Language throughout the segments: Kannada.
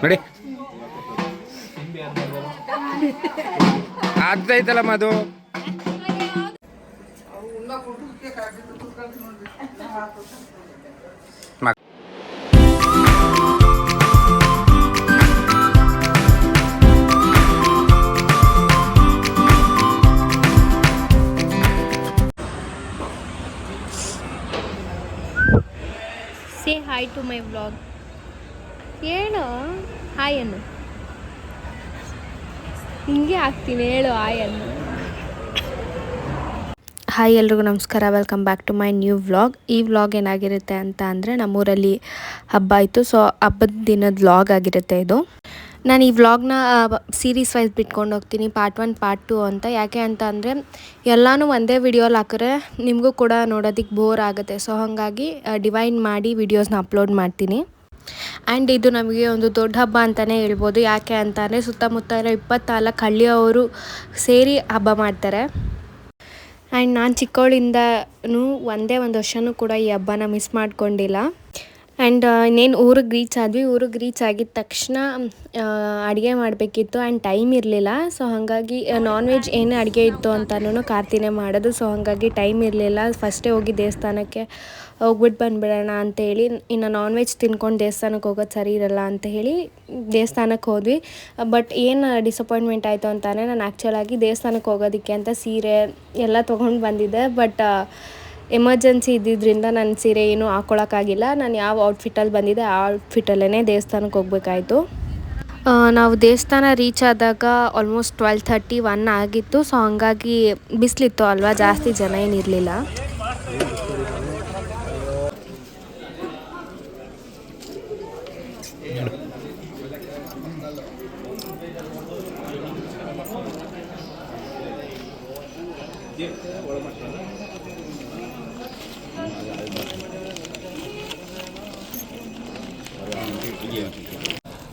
ನೋಡಿ ಆಯ್ತಲ್ಲ ಮದು Say hi to my vlog. ಹೇಳು ಹಾಯ್ ಅನ್ನು ಹಿಂಗೆ ಆಗ್ತೀನಿ, ಹೇಳು ಹಾಯ್ ಅನ್ನು. ಹಾಯ್ ಎಲ್ರಿಗೂ ನಮಸ್ಕಾರ, welcome back to my new vlog. ಈ ವ್ಲಾಗ್ ಏನಾಗಿರುತ್ತೆ ಅಂತ ಅಂದರೆ ನಮ್ಮೂರಲ್ಲಿ ಹಬ್ಬ ಆಯಿತು, ಸೊ ಹಬ್ಬದ ದಿನದ ವ್ಲಾಗ್ ಆಗಿರುತ್ತೆ ಇದು. ನಾನು ಈ ವ್ಲಾಗ್ನ ಸೀರೀಸ್ ವೈಸ್ ಬಿಟ್ಕೊಂಡು ಹೋಗ್ತೀನಿ, ಪಾರ್ಟ್ 1 ಪಾರ್ಟ್ 2 ಅಂತ. ಯಾಕೆ ಅಂತ ಅಂದರೆ ಎಲ್ಲನೂ ಒಂದೇ ವಿಡಿಯೋಲಿ ಹಾಕಿದ್ರೆ ನಿಮಗೂ ಕೂಡ ನೋಡೋದಕ್ಕೆ ಬೋರ್ ಆಗುತ್ತೆ. ಸೊ ಹಾಗಾಗಿ ಡಿವೈಡ್ ಮಾಡಿ ವಿಡಿಯೋಸ್ನ ಅಪ್ಲೋಡ್ ಮಾಡ್ತೀನಿ. ಆ್ಯಂಡ್ ಇದು ನಮಗೆ ಒಂದು ದೊಡ್ಡ ಹಬ್ಬ ಅಂತಲೇ ಹೇಳ್ಬೋದು. ಯಾಕೆ ಅಂತಂದರೆ ಸುತ್ತಮುತ್ತ ಇರೋ 24 ಹಳ್ಳಿಯವರು ಸೇರಿ ಹಬ್ಬ ಮಾಡ್ತಾರೆ. ಆ್ಯಂಡ್ ನಾನು ಚಿಕ್ಕವಳಿಂದನೂ ಒಂದೇ ಒಂದು ವರ್ಷವೂ ಕೂಡ ಈ ಹಬ್ಬನ ಮಿಸ್ ಮಾಡ್ಕೊಂಡಿಲ್ಲ. ಆ್ಯಂಡ್ ಇನ್ನೇನು ಊರಿಗೆ ರೀಚ್ ಆಗಿದ ತಕ್ಷಣ ಅಡುಗೆ ಮಾಡಬೇಕಿತ್ತು ಆ್ಯಂಡ್ ಟೈಮ್ ಇರಲಿಲ್ಲ. ಸೊ ಹಾಗಾಗಿ ನಾನ್ ವೆಜ್ ಏನೇ ಅಡುಗೆ ಇತ್ತು ಅಂತಲೂ ಕಾರ್ತಿನೇ ಮಾಡೋದು. ಸೊ ಹಾಗಾಗಿ ಟೈಮ್ ಇರಲಿಲ್ಲ. ಫಸ್ಟೇ ಹೋಗಿ ದೇವಸ್ಥಾನಕ್ಕೆ ಹೋಗ್ಬಿಟ್ಟು ಬಂದುಬಿಡೋಣ ಅಂತೇಳಿ, ಇನ್ನು ನಾನ್ ವೆಜ್ ತಿನ್ಕೊಂಡು ದೇವಸ್ಥಾನಕ್ಕೆ ಹೋಗೋದು ಸರಿ ಇರಲ್ಲ ಅಂತ ಹೇಳಿ ದೇವಸ್ಥಾನಕ್ಕೆ ಹೋದ್ವಿ. ಬಟ್ ಏನು ಡಿಸಪಾಯಿಂಟ್ಮೆಂಟ್ ಆಯಿತು ಅಂತಂದರೆ ನಾನು ಆ್ಯಕ್ಚುಲಾಗಿ ದೇವಸ್ಥಾನಕ್ಕೆ ಹೋಗೋದಕ್ಕೆ ಅಂತ ಸೀರೆ ಎಲ್ಲ ತೊಗೊಂಡು ಬಂದಿದ್ದೆ. ಬಟ್ ಎಮರ್ಜೆನ್ಸಿ ಇದ್ದಿದ್ದರಿಂದ ನನ್ನ ಸೀರೆ ಏನೂ ಹಾಕ್ಕೊಳಕ್ಕಾಗಿಲ್ಲ. ನಾನು ಯಾವ ಔಟ್ಫಿಟ್ಟಲ್ಲಿ ಬಂದಿದ್ದೆ ಆ ಔಟ್ಫಿಟ್ಟಲ್ಲೇ ದೇವಸ್ಥಾನಕ್ಕೆ ಹೋಗಬೇಕಾಯಿತು. ನಾವು ದೇವಸ್ಥಾನ ರೀಚ್ ಆದಾಗ ಆಲ್ಮೋಸ್ಟ್ 12:30 ಆಗಿತ್ತು. ಸೊ ಹಂಗಾಗಿ ಬಿಸಿಲಿತ್ತು ಅಲ್ವಾ, ಜಾಸ್ತಿ ಜನ ಏನಿರಲಿಲ್ಲ.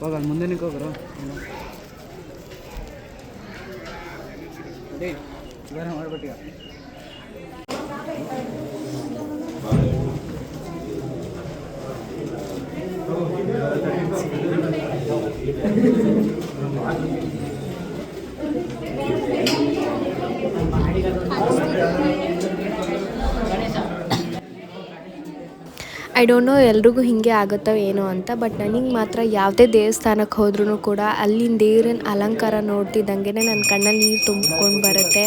ಹೋಗಲ್ಲ ಮುಂದೆ ನಿಂತ್ಕೋಗ್ರು ಮಾಡ್ಬಿಟ್ಟಿಯ. ಐ ಡೋಂಟ್ ನೋ ಎಲ್ರಿಗೂ ಹೀಗೆ ಆಗುತ್ತೋ ಏನೋ ಅಂತ, ಬಟ್ ನನಗೆ ಮಾತ್ರ ಯಾವುದೇ ದೇವಸ್ಥಾನಕ್ಕೆ ಹೋದ್ರೂ ಕೂಡ ಅಲ್ಲಿನ ದೇವ್ರನ್ನ ಅಲಂಕಾರ ನೋಡ್ತಿದ್ದಂಗೆ ನನ್ನ ಕಣ್ಣಲ್ಲಿ ನೀರು ತುಂಬಿಕೊಂಡು ಬರುತ್ತೆ.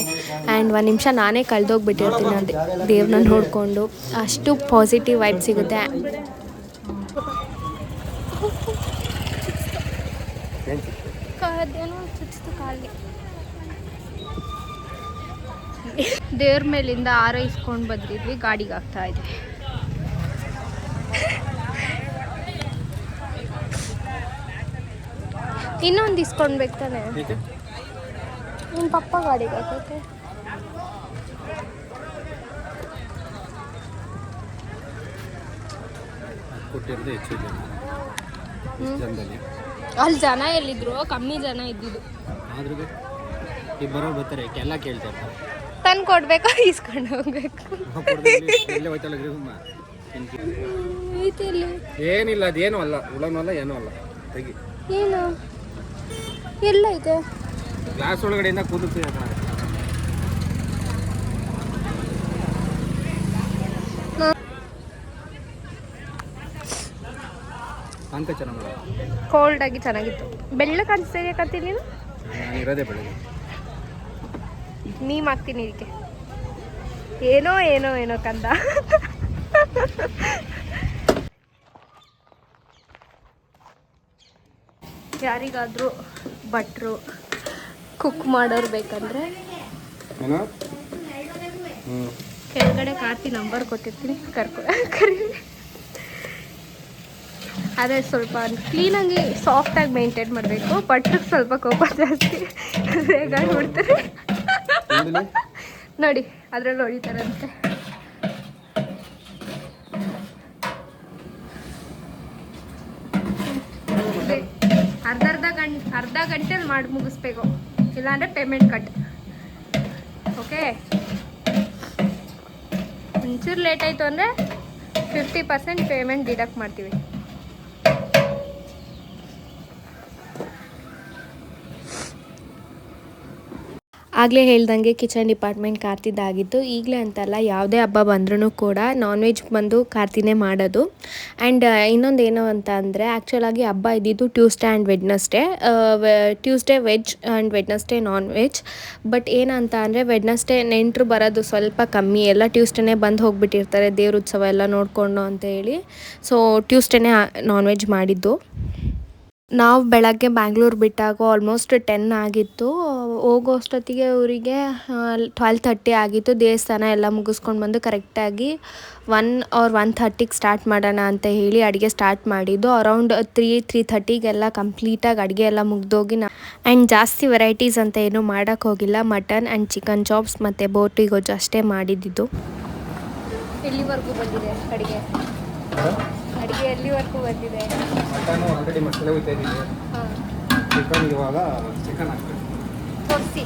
ಆ್ಯಂಡ್ ಒಂದು ನಿಮಿಷ ನಾನೇ ಕಳೆದೋಗ್ಬಿಟ್ಟಿರ್ತೀನಿ ದೇವ್ರನ್ನ ನೋಡಿಕೊಂಡು. ಅಷ್ಟು ಪಾಸಿಟಿವ್ ವೈಬ್ ಸಿಗುತ್ತೆ. ದೇವ್ರ ಮೇಲಿಂದ ಆರೈಸ್ಕೊಂಡು ಬಂದಿದ್ವಿ, ಗಾಡಿಗೆ ಆಗ್ತಾ ಇದೆ. ಇನ್ನೊಂದು ಇಸ್ಕೊಳ್ಬೇಕು ತಾನೆ, ನಿಮ್ಮ ಪಪ್ಪ ಗಾಡಿಗೆ ಹಾಕಕ್ಕೆ. ಅಲ್ಲಿ ಜನ ಎಲ್ಲಿದ್ರು, ಕಮ್ಮಿ ಜನ ಇದ್ದಿದ್ದು. ಬರ್ತಾರೆ ಎಲ್ಲ ಕೇಳ್ತಾರೆ, ತಂದು ಕೊಡ್ಬೇಕಾ ಇಸ್ಕೊಂಡು ಹೋಗ್ಬೇಕು. ಏನಿಲ್ಲ, ಅದೇನು ಅಲ್ಲ, ಉಳನೂ ಅಲ್ಲ, ಏನೂ ಅಲ್ಲ. ತೆಗಿ. ಏನು ಎಲ್ಲ ಇದೆ ಗ್ಲಾಸ್ ಒಳಗಡೆಯಿಂದ ಕೂದುತ್ತೀವಿ. ಕೋಲ್ಡ್ ಆಗಿ ಚೆನ್ನಾಗಿತ್ತು. ಬೆಳ್ಳ ಕಾಣಿಸ್ತಾ ಇದೆಯಾ ನೀನು? ಇರೋದೇ ಬೆಳಗ್ಗೆ ನೀಮ್ ಹಾಕ್ತೀನಿ ಇದಕ್ಕೆ. ಏನೋ ಏನೋ ಏನೋ ಕಂದ. ಯಾರಿಗಾದರೂ ಭಟ್ರು ಕುಕ್ ಮಾಡೋರು ಬೇಕಂದರೆ ಕೆಳಗಡೆ ಕಾರ್ತಿ ನಂಬರ್ ಕೊಟ್ಟಿರ್ತೀನಿ, ಕರಿ. ಅದೇ ಸ್ವಲ್ಪ ಕ್ಲೀನಾಗಿ ಸಾಫ್ಟಾಗಿ ಮೇಂಟೈನ್ ಮಾಡಬೇಕು. ಭಟ್ರಿಗೆ ಸ್ವಲ್ಪ ಕೋಪ ಜಾಸ್ತಿ, ಬೇಗ ನೋಡ್ತಾರೆ. ನೋಡಿ ಅದರಲ್ಲಿ ಹೊಡಿತಾರಂತೆ. ಅರ್ಧ ಗಂಟೆಲಿ ಮಾಡಿ ಮುಗಿಸ್ಬೇಕು, ಇಲ್ಲಾಂದರೆ ಪೇಮೆಂಟ್ ಕಟ್. ಓಕೆ, ಒಂಚೂರು ಲೇಟ್ ಆಯಿತು ಅಂದರೆ 50% ಪೇಮೆಂಟ್ ಡಿಡಕ್ಟ್ ಮಾಡ್ತೀವಿ. ಆಗಲೇ ಹೇಳ್ದಂಗೆ ಕಿಚನ್ ಡಿಪಾರ್ಟ್ಮೆಂಟ್ ಕಾರ್ತಿದ್ದಾಗಿತ್ತು. ಈಗಲೇ ಅಂತಲ್ಲ, ಯಾವುದೇ ಹಬ್ಬ ಬಂದ್ರೂ ಕೂಡ ನಾನ್ ವೆಜ್ ಬಂದು ಕಾರ್ತಿನೇ ಮಾಡೋದು. ಆ್ಯಂಡ್ ಇನ್ನೊಂದು ಏನು ಅಂತ ಅಂದರೆ, ಆ್ಯಕ್ಚುಲಾಗಿ ಹಬ್ಬ ಇದ್ದಿದ್ದು Tuesday and Wednesday. Tuesday veg and Wednesday non veg. But ಏನಂತ ಅಂದರೆ, ವೆಡ್ನಸ್ಡೇ ನೆಂಟರು ಬರೋದು ಸ್ವಲ್ಪ ಕಮ್ಮಿ, ಎಲ್ಲ ಟ್ಯೂಸ್ಡೇನೇ ಬಂದು ಹೋಗಿಬಿಟ್ಟಿರ್ತಾರೆ ದೇವ್ರ ಉತ್ಸವ ಎಲ್ಲ ನೋಡಿಕೊಂಡು ಅಂತ ಹೇಳಿ. ಸೊ ಟ್ಯೂಸ್ಡೇನೇ ನಾನ್ ವೆಜ್ ಮಾಡಿದ್ದು. ನಾವು ಬೆಳಗ್ಗೆ ಬ್ಯಾಂಗ್ಳೂರು ಬಿಟ್ಟಾಗ ಆಲ್ಮೋಸ್ಟ್ 10 ಆಗಿತ್ತು. ಹೋಗೋ ಅಷ್ಟೊತ್ತಿಗೆ ಊರಿಗೆ 12:30 ಆಗಿತ್ತು. ದೇವಸ್ಥಾನ ಎಲ್ಲ ಮುಗಿಸ್ಕೊಂಡು ಬಂದು ಕರೆಕ್ಟಾಗಿ 1 or 1:30ಗೆ ಸ್ಟಾರ್ಟ್ ಮಾಡೋಣ ಅಂತ ಹೇಳಿ ಅಡುಗೆ ಸ್ಟಾರ್ಟ್ ಮಾಡಿದ್ದು. ಅರೌಂಡ್ 3:30ಗೆಲ್ಲ ಕಂಪ್ಲೀಟಾಗಿ ಅಡುಗೆ ಎಲ್ಲ ಮುಗ್ದೋಗಿ ಆ್ಯಂಡ್ ಜಾಸ್ತಿ ವೆರೈಟೀಸ್ ಅಂತ ಏನೂ ಮಾಡೋಕ್ಕೆ ಹೋಗಿಲ್ಲ. ಮಟನ್ ಆ್ಯಂಡ್ ಚಿಕನ್ ಚಾಪ್ಸ್ ಮತ್ತು ಬೋಟಿ ಗೊಜ್ಜು ಅಷ್ಟೇ ಮಾಡಿದ್ದು. ಎಲ್ಲಿವರೆಗೂ ಬಂದಿದೆ ಅಡುಗೆ ಎಲ್ಲಿವರೆಗೂ ಬಂದಿದೆ? ಮಟನ್ ಆಲ್ರೆಡಿ ಮಸಾಲೆ ಹೋಗ್ತಾ ಇದ್ದೀವಿ. ಚಿಕನ್ ಇವಾಗ ಚಿಕನ್ ಹಾಕ್ಬೇಕು. ತೋರಿಸಿ.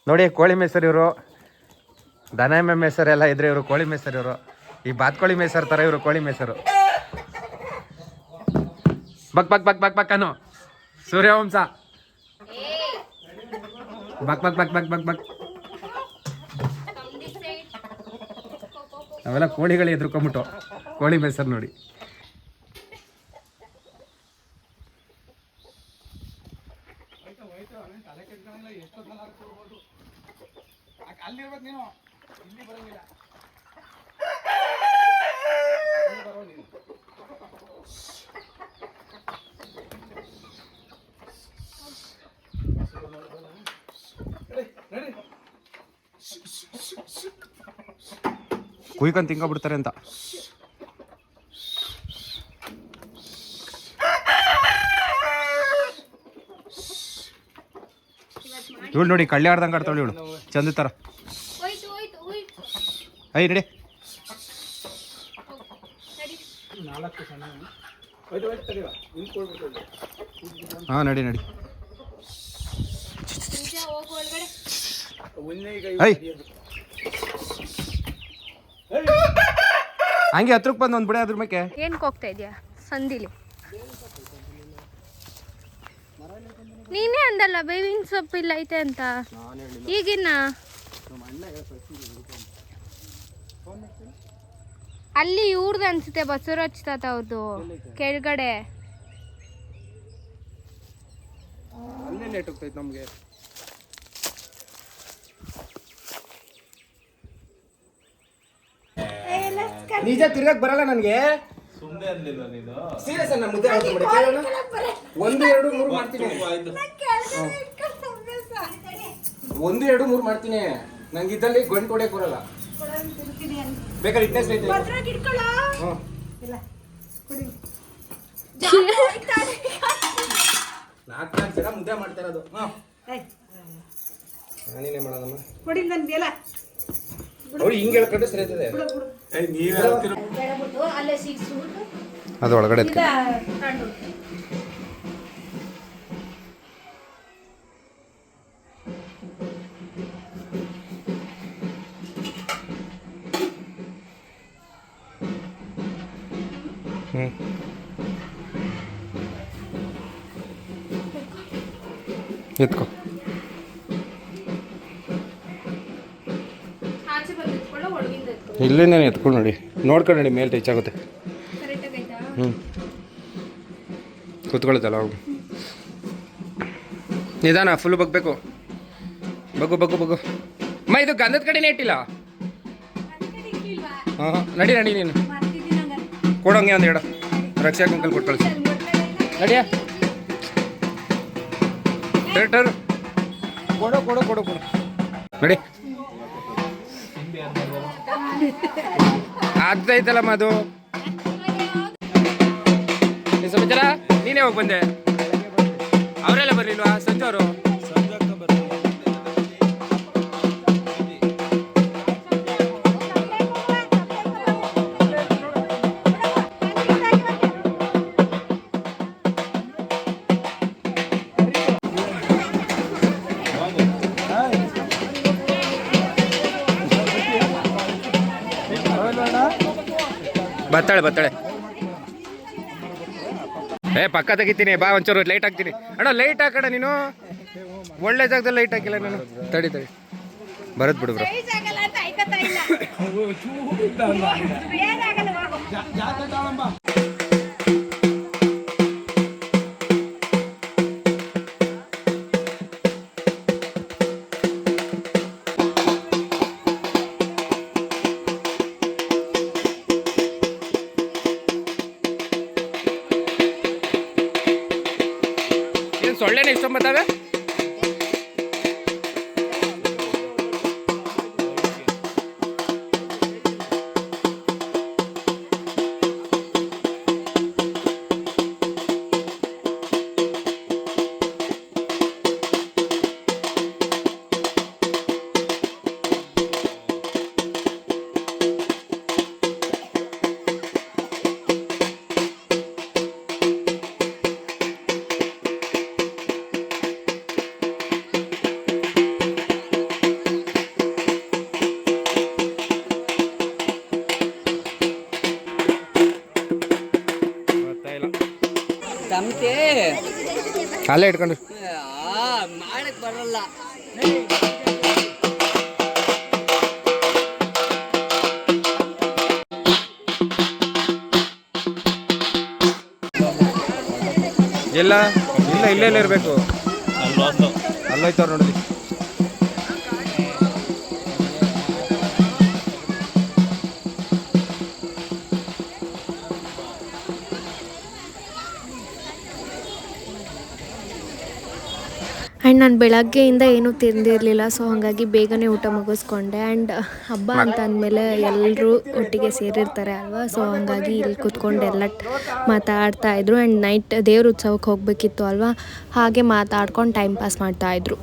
ನೋಡಿ, ಕೋಳಿ ಮೇಸರ್ ಇವರು, ದನ ಎಮ್ಮೆ ಮೇಸರ್ ಎಲ್ಲ ಇದ್ರೆ ಇವರು ಕೋಳಿ ಮೇಸರ್. ಇವರು ಈ ಬಾತ್ಕೋಳಿ ಮೇಸರ್ ಥರ ಇವರು ಕೋಳಿ ಮೇಸರು. ಬಕ್ ಬಕ್ ಬಕ್ ಬಕ್ ಬಕ್ ಅನು ಸೂರ್ಯವಂಶ. ಬಕ್ ಬಕ್ ಬಕ್ ಬಕ್ ಬಕ್ ಬಕ್. ಅವೆಲ್ಲ ಕೋಳಿಗಳು ಎದ್ರುಕೊಂಬಿಟ್ಟು ಕೋಳಿ ಮೇಸರ್ ನೋಡಿ. ಕುಯ್ಕೊಂಡು ತಿನ್ಕೊಬಿಡ್ತಾರೆ ಅಂತ. ಇವಳು ನೋಡಿ, ಕಳ್ಳಿ ಆಡ್ದಂಗೆ ಆಡ್ತಾಳೆ ಇವಳು, ಚಂದ ಥರ. I ready. ಹಾಂ ನಡಿ ನಡಿ. ಐ ಹಂಗೆ ಹತ್ರಕ್ಕೆ ಬಂದು ಒಂದು ಬಿಡ ಅದ್ರ ಮೇಲೆ. ಏನಕ್ಕೆ ಹೋಗ್ತಾ ಇದೆಯಾ ಸಂದಿಲಿ? ನೀನೇ ಅಂದಲ್ಲ ಬೇವಿನ ಸೊಪ್ಪು ಇಲ್ಲ ಐತೆ ಅಂತ. ಈಗಿನ ಅಲ್ಲಿ ಇವ್ರದ್ದು ಅನ್ಸುತ್ತೆ, ಬಸವರಾಜ್ ತಾತ ಅವ್ರದ್ದು ಕೆಳಗಡೆ. ಅಲ್ಲೇ ಲೇಟ್ ಹೋಗ್ತೈತೆ ನಮಗೆ. ನಿಜ ತಿರ್ಗಕ್ ಬರಲ್ಲ ನನಗೆ. ಸೀರಿಯಸ್ ನಾನು ಮುದ್ದೆ 1, 2, 3 ಮಾಡ್ತೀನಿ. 1, 2, 3 ಮಾಡ್ತೀನಿ. ನಂಗೆ ಇದ್ದಲ್ಲಿ ಗಂಟು ಹೊಡೆಯಕ್ ಬರಲ್ಲ. ಬೇಕಾದ್ರೆ ಇಟ್ಟೆ ಸ್ಲೈತೆ. ನಾಲ್ಕು ಜನ ಮುದ್ದೆ ಮಾಡ್ತಾ ಇರೋದು. ನಾನೇನೇ ಮಾಡೋದಮ್ಮ. ಅವ್ರು ಹಿಂಗೆ ಹೇಳ್ಕೊಂಡ್ರೆ ಸರಿ ಇರ್ತದೆ. ಅದು ಒಳಗಡೆ ಎತ್ಕೋ. ಇಲ್ಲಿಂದ ಎತ್ಕೊಂಡು ನೋಡಿ, ನೋಡ್ಕೊಂಡು ನೋಡಿ, ಮೇಲೆ ಟಚ್ ಆಗುತ್ತೆ. ಕೂತ್ಕೊಳ್ತಲ್ಲ ಅವು ನಿಧಾನ ಫುಲ್ ಬಗ್ಬೇಕು ಬಗ್ಗು ಬಗ್ಗು ಬಗ್ಗು ಅಮ್ಮ ಇದು ಗಂಧದ ಕಡೆನೇ ಇಟ್ಟಿಲ್ಲ ಹಾಂ ನಡಿ ನಡಿ ನೀನು ಕೊಡೋಂಗೆ ಒಂದು ಎರಡು ರಕ್ಷಾ ಅಂಕಲ್ ಕೊಟ್ಟು ಕಳಿಸಿ ನಡಿಯ ಕೊಡು ಕೊಡು ಕೊಡು ಕೊಡು ನಡಿ ಆಗ್ತೈತಲ್ಲಮ್ಮ ಅದು ಸಮಾಚಾರ ನೀನೇ ಹೋಗಿ ಬಂದೆ ಅವರೆಲ್ಲ ಬರ್ಲಿಲ್ವಾ ಸಂಜು ಅವರು ಬರ್ತಾಳೆ ಪಕ್ಕ ತೆಗಿತೀನಿ ಬಾ ಒಂಚೂರು ಲೈಟ್ ಹಾಕ್ತೀನಿ ಅಣ್ಣ ಲೈಟ್ ಹಾಕಣ ನೀನು ಒಳ್ಳೆ ಜಾಗದಲ್ಲಿ ಲೈಟ್ ಹಾಕಿಲ್ಲ ನಾನು ತಡಿ ಬರದ್ ಬಿಡು ಬ್ರೋ ಸೊಳ್ಳೆನೇ ಇಷ್ಟೊಂದು ಬರ್ತಾವೆ ಅಲ್ಲೇ ಇಟ್ಕೊಂಡು ಮಾಡಕ್ ಬರಲ್ಲ ಇಲ್ಲ ಇಲ್ಲೇ ಇರಬೇಕು ಅಲ್ಲೋಯ್ತವ್ರು ನೋಡಿದ್ವಿ ಆ್ಯಂಡ್ ನಾನು ಬೆಳಗ್ಗೆಯಿಂದ ಏನೂ ತಿಂದಿರಲಿಲ್ಲ, ಸೊ ಹಾಗಾಗಿ ಬೇಗನೆ ಊಟ ಮುಗಿಸ್ಕೊಂಡೆ. ಆ್ಯಂಡ್ ಹಬ್ಬ ಅಂತ ಅಂದಮೇಲೆ ಎಲ್ಲರೂ ಒಟ್ಟಿಗೆ ಸೇರಿರ್ತಾರೆ ಅಲ್ವಾ, ಸೊ ಹಾಗಾಗಿ ಇಲ್ಲಿ ಕೂತ್ಕೊಂಡು ಎಲ್ಲ ಮಾತಾಡ್ತಾಯಿದ್ರು. ಆ್ಯಂಡ್ ನೈಟ್ ದೇವ್ರ ಉತ್ಸವಕ್ಕೆ ಹೋಗಬೇಕಿತ್ತು ಅಲ್ವಾ, ಹಾಗೆ ಮಾತಾಡ್ಕೊಂಡು ಟೈಮ್ ಪಾಸ್ ಮಾಡ್ತಾಯಿದ್ರು.